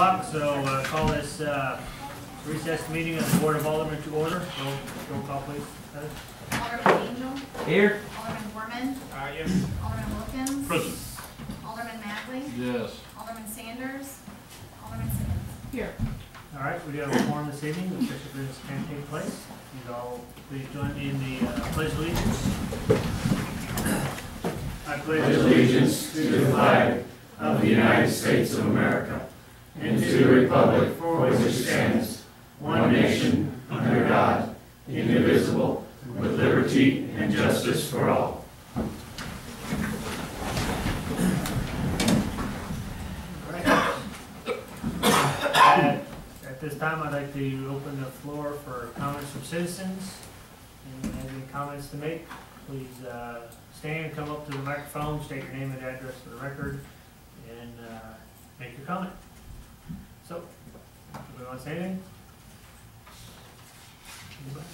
o'clock, so call this recessed meeting of the Board of Aldermen to order. Roll call, please. Alderman Angel. Here. Alderman Borman. Yes. Alderman Wilkins. Present. Alderman Magley. Yes. Alderman Sanders. Alderman Simmons. Here. All right, we have a forum this evening. The official business can take place. You all please join me in the pledge of allegiance. I pledge allegiance to the flag of the United States of America and to the republic for which it stands, one nation, under God, indivisible, with liberty and justice for all. At this time, I'd like to open the floor for comments from citizens. Anyone have any comments to make? Please stand, come up to the microphone, state your name and address for the record, and make your comment. So, anybody want to say anything? Anybody?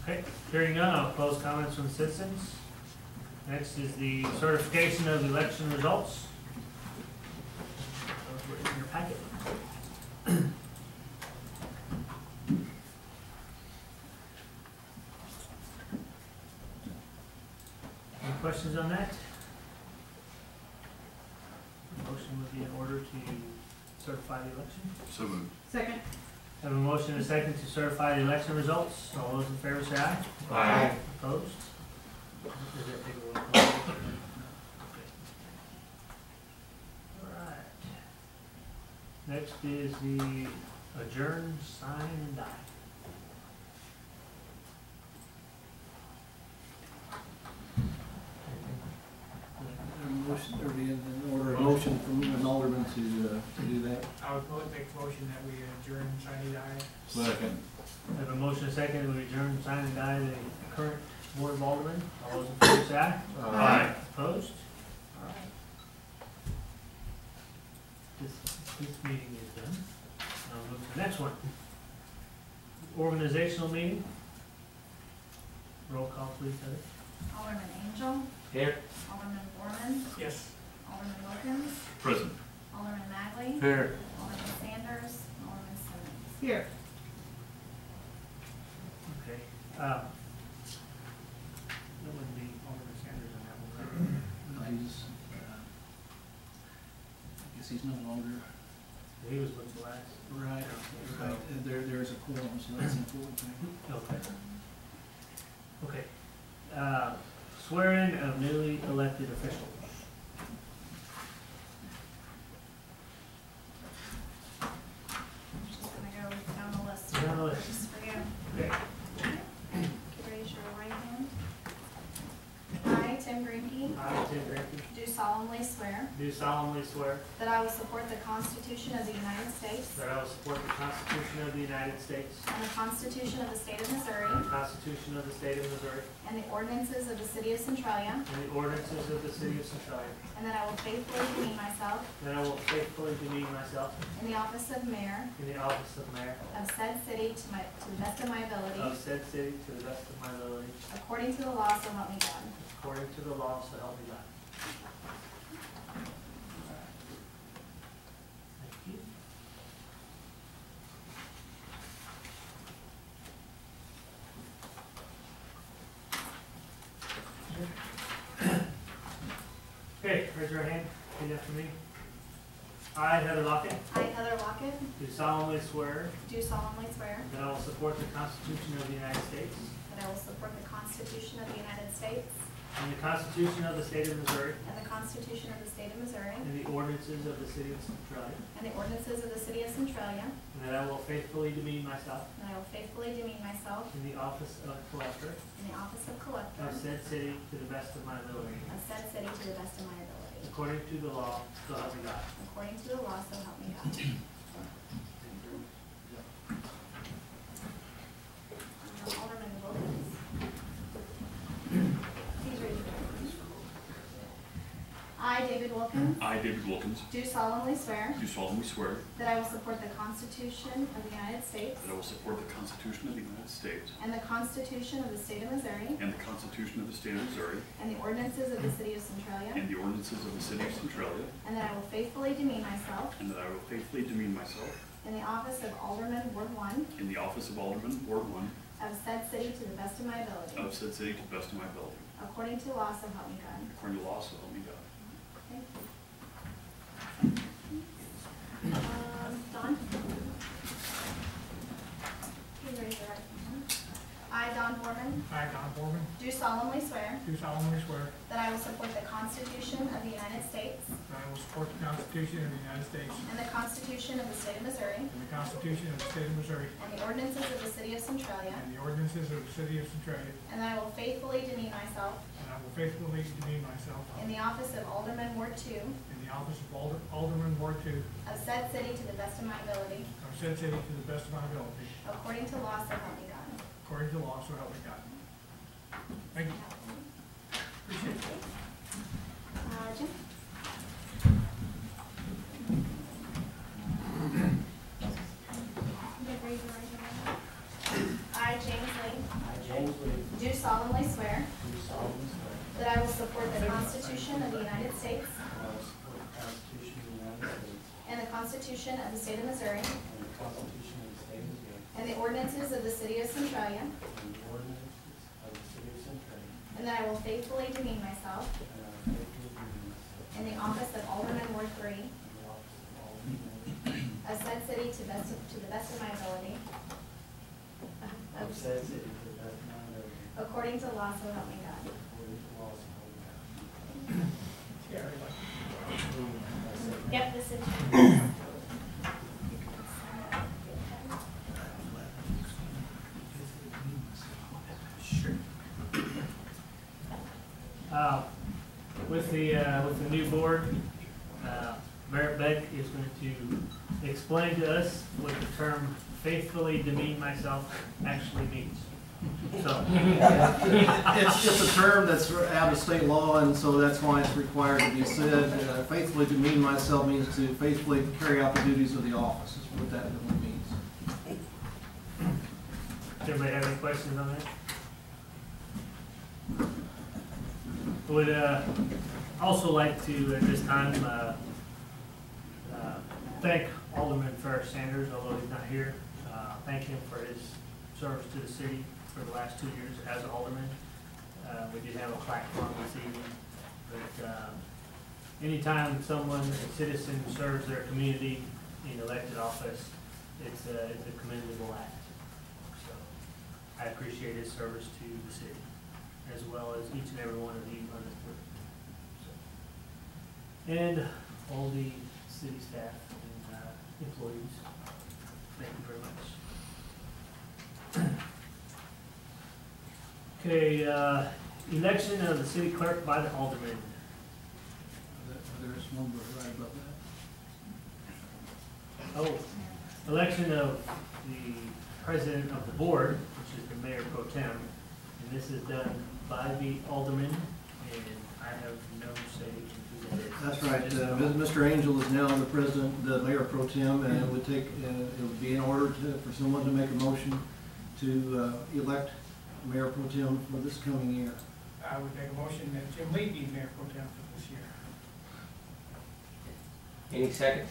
Okay, hearing none, I'll close comments from citizens. Next is the certification of election results. Those were in your packet. Any questions on that? Motion would be in order to certify the election. So moved. Second. Have a motion and a second to certify the election results. All those in favor say aye. Aye. Opposed? Is it big roll call? Okay. All right. Next is the adjourn, sign, and die. Motion, or in order, a motion from an alderman to do that. I would make a motion that we adjourn, sign, and die. Second. Have a motion and a second that we adjourn, sign, and die the current Board of Aldermen. All those in favor say aye. Aye. Opposed? All right. This meeting is done. I'll move to the next one. Organizational meeting. Roll call, please, Heather. Alderman Angel. Here. Alderman Borman. Yes. Alderman Wilkins. Present. Alderman Magley. Here. Alderman Sanders. Alderman Simmons. Here. Okay. That wouldn't be Alderman Sanders on that one, right? He's, I guess he's no longer. He was with the last. Right. Right. There's a quorum, so that's important. Okay. Okay. Swearing of newly elected officials. Just gonna go down the list. Down the list. Just for you. Okay. Raise your right hand. I, Tim Greenkey, I, Tim Granke, do solemnly swear do solemnly swear that I will support the Constitution of the United States that I will support the Constitution of the United States and the Constitution of the State of Missouri and the Constitution of the State of Missouri and the ordinances of the City of Centralia, and the ordinances of the City of Centralia, and that I will faithfully demean myself and I will faithfully demean myself in the office of mayor in the office of mayor of said city to the best of my ability, of said city to the best of my ability, according to the law, so help me God. according to the law, so help me God. Thank you. Okay, raise your hand. Repeat after me. I, Heather Lockett, I, Heather Lockett, do solemnly swear do solemnly swear that I will support the Constitution of the United States that I will support the Constitution of the United States and the Constitution of the State of Missouri and the Constitution of the State of Missouri and the ordinances of the City of Centralia, and the ordinances of the City of Centralia, and that I will faithfully demean myself and I will faithfully demean myself in the office of collector in the office of collector of said city to the best of my ability, of said city to the best of my ability, according to the law, so help me God. according to the law, so help me God. Alderman Wilkins. Please raise your hand. I, David Wilkins. Wilkins, I, David Wilkins, do solemnly swear do solemnly swear that I will support the Constitution of the United States that I will support the Constitution of the United States and the Constitution of the State of Missouri and the Constitution of the State of Missouri and the ordinances of the City of Centralia, and the ordinances of the City of Centralia, and that I will faithfully demean myself and that I will faithfully demean myself in the office of Alderman, Ward 1 in the office of Alderman, Ward 1 of said city to the best of my ability, of said city to the best of my ability, according to law, so help me God. according to law, so help me God. Thank you. Dawn? Please raise your right hand. I, Dawn Foreman, I, Don Foreman, do solemnly swear do solemnly swear that I will support the Constitution of the United States that I will support the Constitution of the United States and the Constitution of the State of Missouri and the Constitution of the State of Missouri and the ordinances of the City of Centralia, and the ordinances of the City of Centralia, and that I will faithfully demean myself and I will faithfully demean myself in the office of Alderman, Ward 2 in the office of Alderman, Ward 2 of said city to the best of my ability, of said city to the best of my ability, according to law, so help me God. according to law, so help me God. Thank you. Appreciate it. Jim? Raise your right hand. I, James Lee, I, James Lee, do solemnly swear do solemnly swear that I will support the Constitution of the United States that I will support the Constitution of the United States and the Constitution of the State of Missouri and the Constitution of the State of Missouri and the ordinances of the City of Centralia, and the ordinances of the City of Centralia, and that I will faithfully demean myself and I will faithfully demean myself in the office of Alderman, Ward 3 in the office of Alderman of said city to the best of my ability, of said city to the best of my ability, according to law, so help me God. according to law, so help me God. Yeah, everybody. Yep, this is. With the new board, Mayor Beck is going to explain to us what the term faithfully demean myself actually means. So, It's a term that's out of state law, and so that's why it's required to be said. Faithfully demean myself means to faithfully carry out the duties of the office, is what that really means. does anybody have any questions on that? Would also like to, at this time, thank Alderman Ferris Sanders, although he's not here. Thank him for his service to the city for the last 2 years as alderman. We did have a platform this evening, but anytime someone, a citizen, serves their community in elected office, it's a commendable act. So I appreciate his service to the city, as well as each and every one of you on this board. So, and all the city staff and employees, thank you very much. Okay, election of the city clerk by the alderman. There's one right above that. Oh, election of the president of the board, which is the mayor pro tem, and this is done by the alderman, and I have no say in who that is. That's right. Mr. Angel is now the president, the mayor pro tem, and it would take, it would be in order for someone to make a motion to elect mayor pro tem for this coming year. I would make a motion that Jim Lee be mayor pro tem for this year. Any seconds?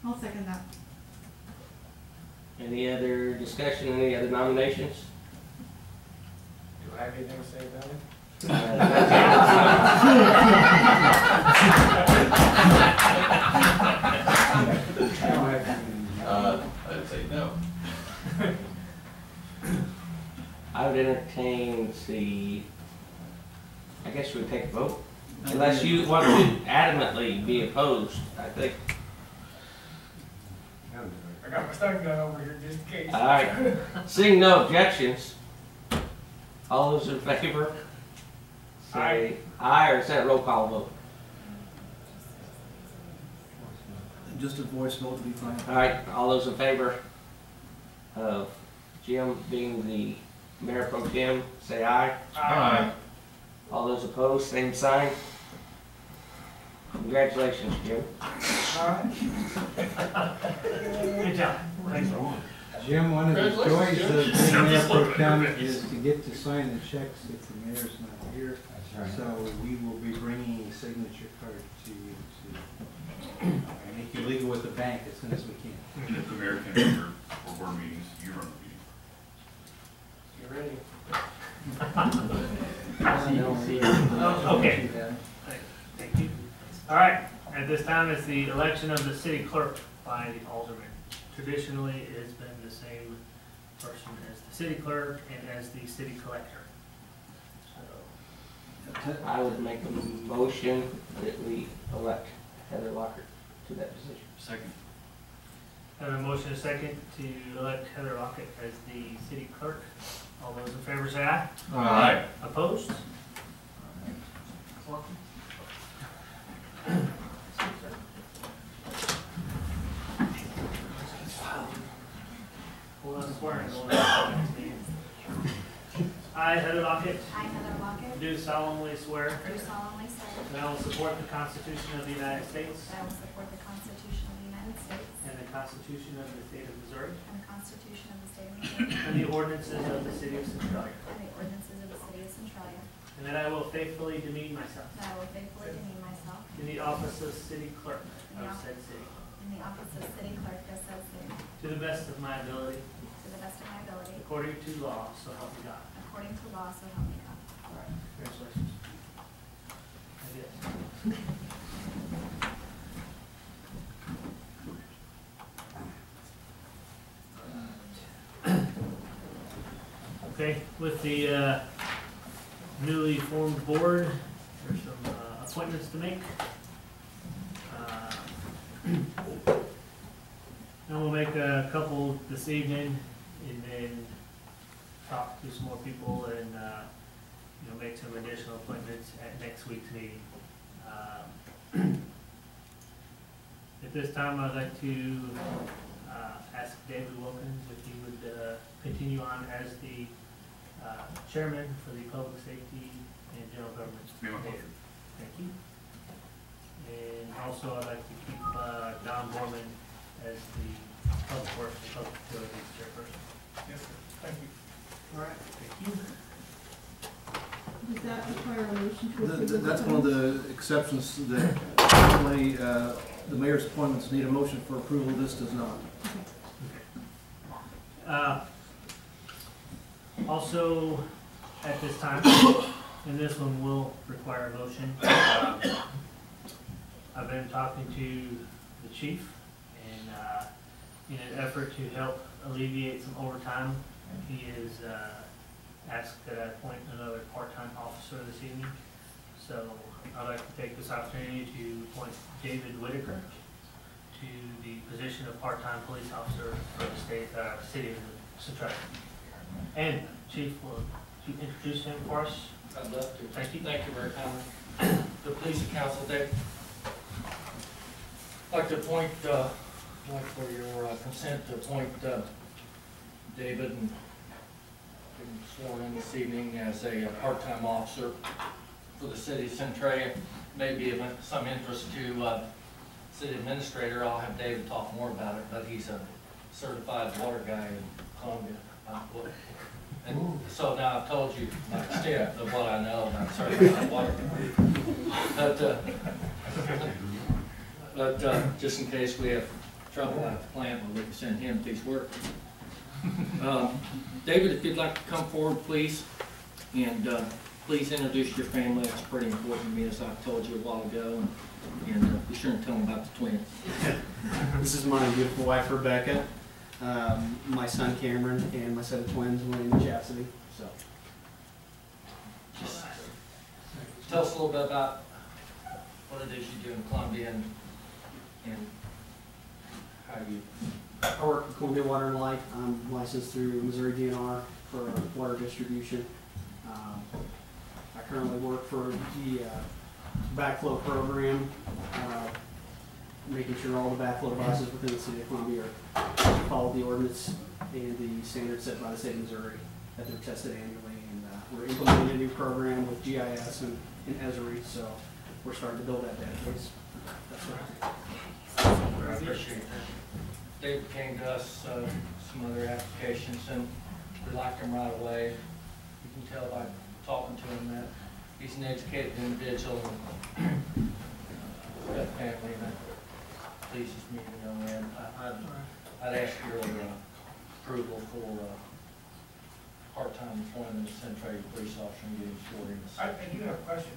I'll second that. Any other discussion, any other nominations? Do I have anything to say about it? I'd say no. I would entertain, let's see, I guess we'd take a vote. Unless you want to adamantly be opposed, I think. I got my stun gun over here just in case. All right, seeing no objections, all those in favor? Say aye, or is that a roll call vote? Just a voice vote would be fine. All right, all those in favor of Jim being the mayor pro tem, say aye. Aye. All those opposed, same sign. Congratulations, Jim. All right. Good job. Thanks. Jim, one of the joys of being mayor pro tem is to get to sign the checks if the mayor's not here. So we will be bringing a signature card to you to make you legal with the bank as soon as we can. If the mayor can enter for board meetings, you run the meeting. You're ready. Okay. Thank you. All right, at this time, it's the election of the city clerk by the alderman. Traditionally, it has been the same person as the city clerk and as the city collector. So, I would make a motion that we elect Heather Lockert to that position. Second. have a motion and a second to elect Heather Lockett as the city clerk. All those in favor say aye. Aye. Opposed? Well, swearing going on. I, Heather Lockett, I, Heather Lockett, do solemnly swear do solemnly swear that I will support the Constitution of the United States that I will support the Constitution of the United States and the Constitution of the State of Missouri and the Constitution of the State of Missouri and the ordinances of the City of Centralia, and the ordinances of the City of Centralia, and that I will faithfully demean myself that I will faithfully demean myself in the office of city clerk of said city, in the office of city clerk of said city, to the best of my ability, to the best of my ability, according to law, so help me God. according to law, so help me God. All right, congratulations. I guess. Okay, with the newly formed board, there's some appointments to make. And we'll make a couple this evening and then talk to some more people and, make some additional appointments at next week's meeting. At this time, I'd like to ask David Wilkins if he would continue on as the chairman for the Public Safety and General Government. Me and my Committee. Thank you. And also, I'd like to keep Don Borman as the Public Works and Public Utilities chairperson. Yes, sir. Thank you. All right, thank you. Does that require a motion to approve? That's one of the exceptions that normally the mayor's appointments need a motion for approval. This does not. Also, at this time, and this one will require a motion, I've been talking to the chief, and in an effort to help alleviate some overtime, he is asked that I appoint another part-time officer this evening. So I'd like to take this opportunity to appoint David Whitaker to the position of part-time police officer for the city of Centralia. And Chief, will you introduce him for us? I'd love to. Thank you. Thank you very kindly. The police and council, Dave. I'd like to appoint, like for your consent to appoint David and get him sworn in this evening as a part-time officer for the city of Centralia. Maybe of some interest to city administrator. I'll have David talk more about it, but he's a certified water guy in Columbia. And so now I've told you my extent of what I know about certified water guy. But just in case we have trouble at the plant, we can send him if he's working. David, if you'd like to come forward, please, and please introduce your family. That's pretty important to me, as I told you a while ago, and be sure and tell them about the twins. This is my beautiful wife, Rebecca, my son Cameron, and my set of twins, William and Chastity. So, Just tell us a little bit about what it is you do in Columbia and how you. I work for Columbia Water and Light. I'm licensed through Missouri DNR for water distribution. I currently work for the backflow program, making sure all the backflow devices within the city of Columbia follow the ordinance and the standards set by the state of Missouri, that they're tested annually and We're implementing a new program with GIS and Esri, so we're starting to build that database. That's right. I appreciate that. Dave came to us, some other applications, and we liked him right away. You can tell by talking to him that he's an educated individual and got a family, and that pleases me, you know, and I'd ask your approval for part-time employment as Centralia police officer and getting sworn in. I do have a question.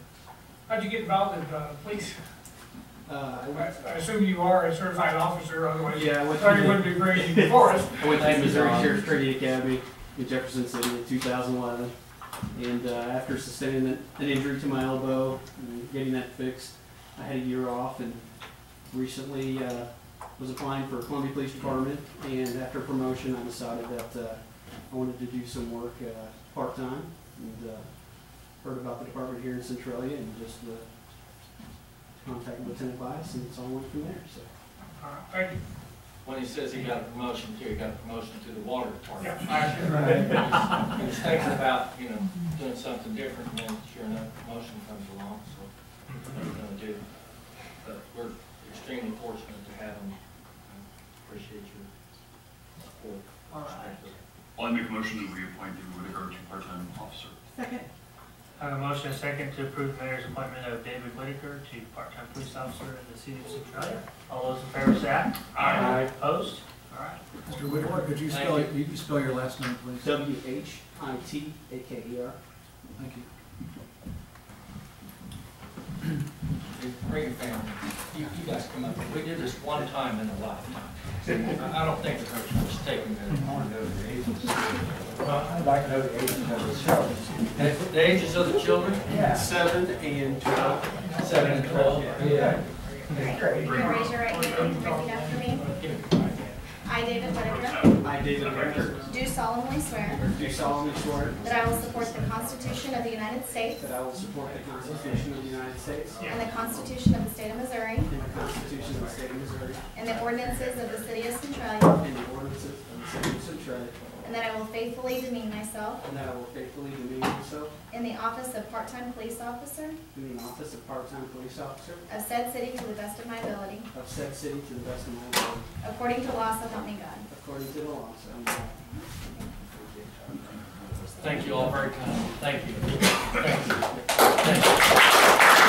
How'd you get involved in police? I I assume you are a certified officer, otherwise Yeah, I went to sorry you the- wouldn't be bringing before us. went to the Missouri Sheriff's Training Academy in Jefferson City in 2011. And after sustaining an injury to my elbow and getting that fixed, I had a year off and recently was applying for Columbia Police Department. And after promotion, I decided that I wanted to do some work part-time, and heard about the department here in Centralia and just contacted Lieutenant Bias, and it's all went from there. So. All right, thank you. When he says he got a promotion too, he got a promotion to the water department. Yeah, He was thinking about, you know, doing something different, and then sure enough, promotion comes along, so what are you gonna do? But we're extremely fortunate to have him. I appreciate your support. All right. Well, I make a motion that we appoint David Whitaker to part-time officer. Second. I have a motion and a second to approve the mayor's appointment of David Whitaker to part-time police officer in the city of Centralia. All those in favor say aye. Aye. Opposed? All right. Mr. Whitaker, could you Thank spell, you. you spell your last name, please? WHITAKER. Thank you. Bring your family. You guys come up. We did this one time in a lifetime. I don't think it hurts much taking I'd like to know the ages of the children. the ages of the children. 7 and 12. 7 and 12. Yeah. You can raise your right hand and repeat after me. I, David Whitaker, I, David Whitaker, do solemnly swear do solemnly swear that I will support the Constitution of the United States that I will support the Constitution of the United States and the Constitution of the State of Missouri and the Constitution of the State of Missouri and the ordinances of the City of Centralia, and the ordinances of the City of Centralia, and that I will faithfully demean myself and that I will faithfully demean myself in the office of part-time police officer in the office of part-time police officer of said city to the best of my ability, of said city to the best of my ability, according to law, so help me God. according to the law. So help me God. Thank you all very kindly. Thank you. Thank you. Thank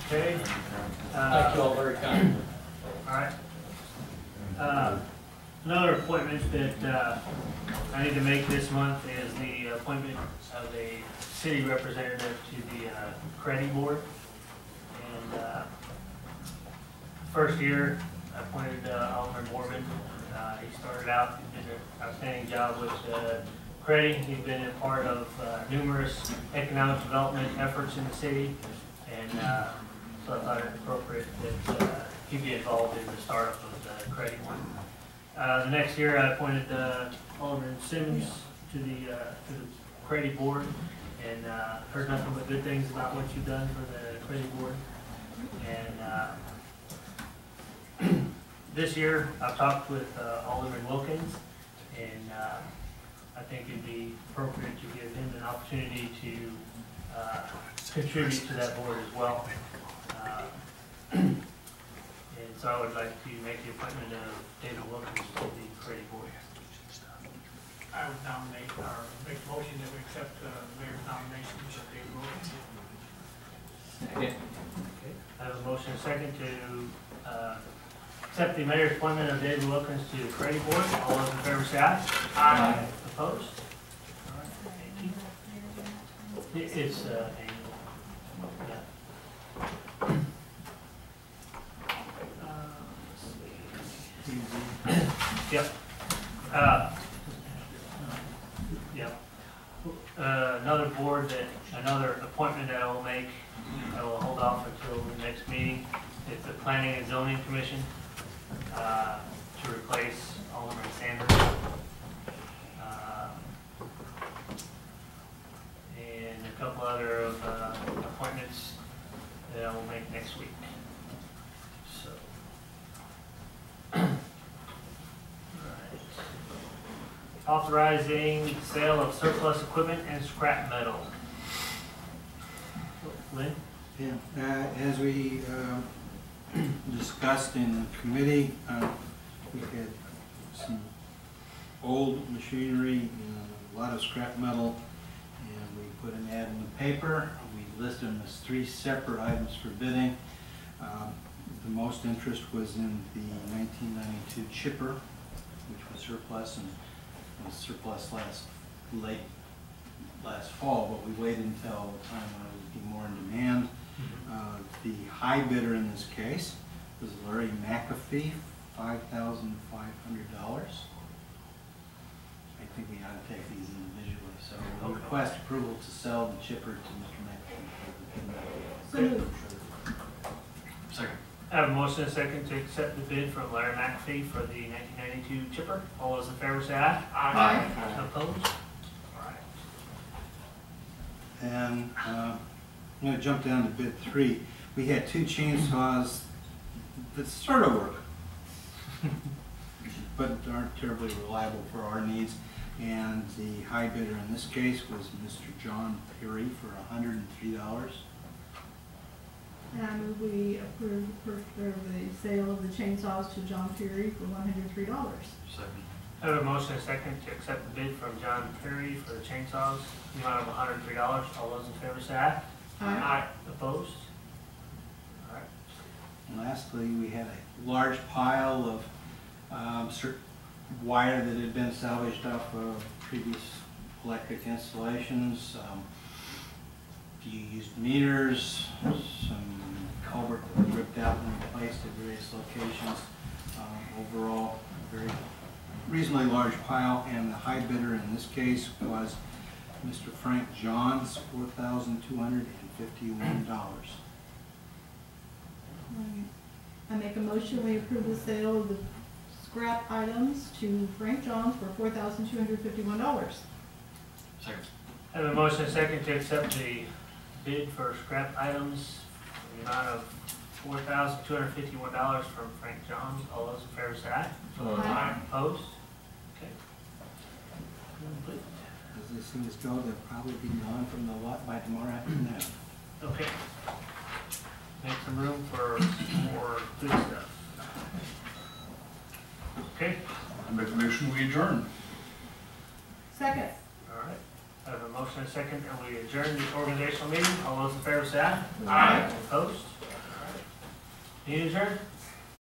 Okay. Thank you all very kindly. All right. Another appointment that I need to make this month is the appointment of a city representative to the credit board. And first year, I appointed Alderman Mormon. He started out, he did an outstanding job with credit. He's been a part of numerous economic development efforts in the city. And so I thought it appropriate that he be involved in the startup of the credit one. The next year, I appointed Alderman Simmons to the credit board, and heard nothing but good things about what you've done for the credit board. And this year, I've talked with Alderman Wilkins, and I think it'd be appropriate to give him an opportunity to contribute to that board as well. And so I would like to make the appointment of David Wilkins to the credit board. I would nominate, or make a motion that we accept the mayor's nomination of David Wilkins. Okay. I have a motion and a second to accept the mayor's appointment of David Wilkins to the credit board. All those in favor say aye. Aye. Opposed? All right, thank you. It's annual. Yeah. Yep. Yep. Another board another appointment that I will make, I will hold off until the next meeting. It's the Planning and Zoning Commission, to replace Alderman Sanders. And a couple other of appointments that I will make next week. So. Right. Authorizing sale of surplus equipment and scrap metal. Lynn? Yeah, as we discussed in committee, we had some old machinery, a lot of scrap metal, and we put an ad in the paper. We listed them as 3 separate items for bidding. The most interest was in the 1992 chipper, which was surplus and was surplus last fall, but we waited until the time when it would be more in demand. The high bidder in this case was Larry McAfee, $5,500. I think we ought to take these individually. So we request approval to sell the chipper to Mr. McAfee. So moved. Second. I have a motion and a second to accept the bid from Larry McAfee for the 1992 chipper. All those in favor say aye. Aye. Opposed? All right. And I'm going to jump down to bid 3. We had 2 chainsaws that sort of work, but aren't terribly reliable for our needs. And the high bidder in this case was Mr. John Perry for $103. And I move we approve the sale of the chainsaws to John Perry for $103. Second. I have a motion and a second to accept the bid from John Perry for the chainsaws, the amount of $103. All those in favor say aye. Aye. Opposed? All right. And lastly, we had a large pile of wire that had been salvaged off of previous electric installations. You used meters, some culvert that was ripped out and replaced at various locations. Overall, a very reasonably large pile, and the high bidder in this case was Mr. Frank Johns, $4,251. I make a motion we approve the sale of the scrap items to Frank Johns for $4,251. Second. I have a motion and a second to accept the bid for scrap items in the amount of $4,251 from Frank Johns. All those in favor say aye. Aye. Opposed? Okay. Complete. As these things go, they'll probably be gone from the lot by tomorrow afternoon. Okay. Make some room for more good stuff. Okay, I make a motion, we adjourn. Second. all right. I have a motion and a second, and we adjourn the organizational meeting. All those in favor say aye. Aye. Opposed? All right. Meeting adjourned?